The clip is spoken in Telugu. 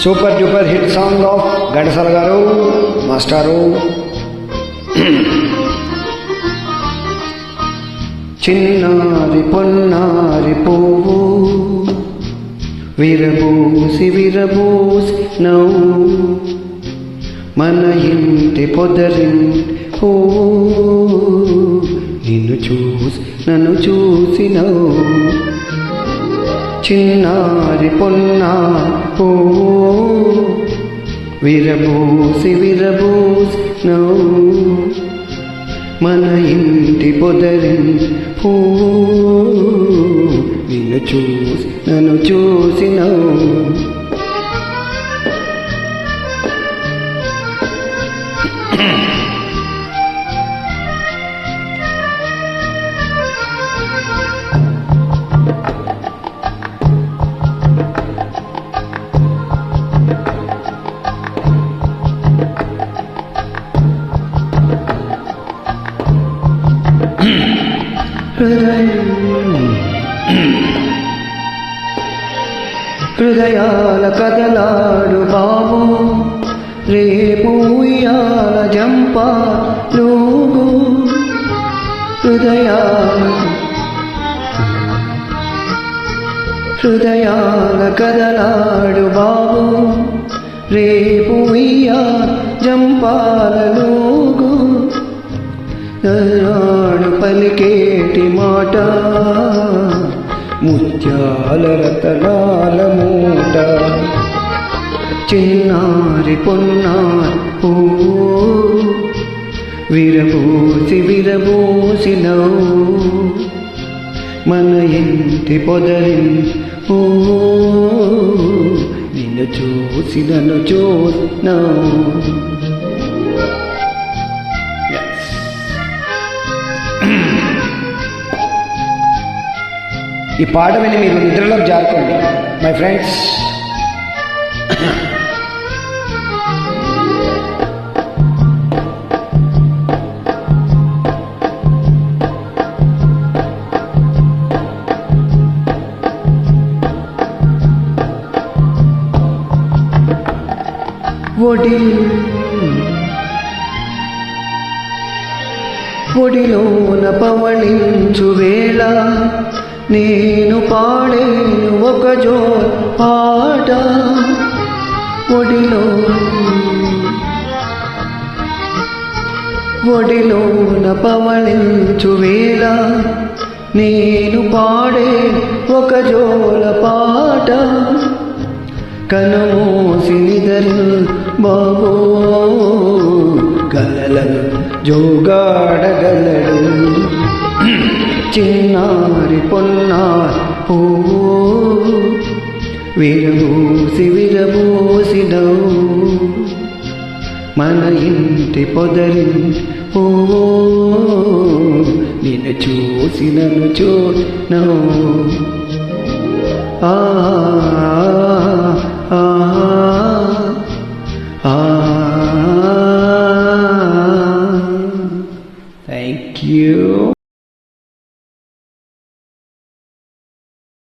Super duper hit song of Ghantasala గారు మాస్టారు. చిన్నారి పొన్నారి పువ్వు విరబూసి విరబూసి నవ్వు మన ఇంటి పొదరింటి పువ్వు నిన్ను చూసి నన్ను చూసి నవ్వు. చిన్నారి పొన్నారి పువ్వు విరబూసి విరబూసి నవ్వు మన ఇంటి పొదరింటి పువ్వు నిన్ను చూసి నన్ను చూసి నవ్వు. హృదయాల కదలాడు బాబు రేపు ఉయ్యాల జంపాలుగు. హృదయాల కదలాడు బాబు రేపు ఉయ్యాల జంపాలలుగు. నాడు పలికేటి మాట ముత్యాల రతనాల మూట. చిన్నారి పొన్నారి పువ్వు విరబూసి విరబూసి నవ్వు మన ఇంటి పొదరింటి పువ్వు నిన్ను చూసి నన్ను చూసి నవ్వు. ఈ పాట విని మీరు నిద్రలోకి జారుకోండి మై ఫ్రెండ్స్. ఒడిలోన పవళించు వేళ నేను పాడేను ఒక జో పాట. ఒడిలోన పవళించు వేళ నేను పాడే ఒక జోల పాట. కనుమూసి నిదరు బాబో కలలను జోగాడగలడు. చిన్నారి పొన్నారి పువ్వు విరబూసి విరబూసి నవ్వు మన ఇంటి పొదరింటి పువ్వు నిన్ను చూసి నన్ను చూసి నవ్వు.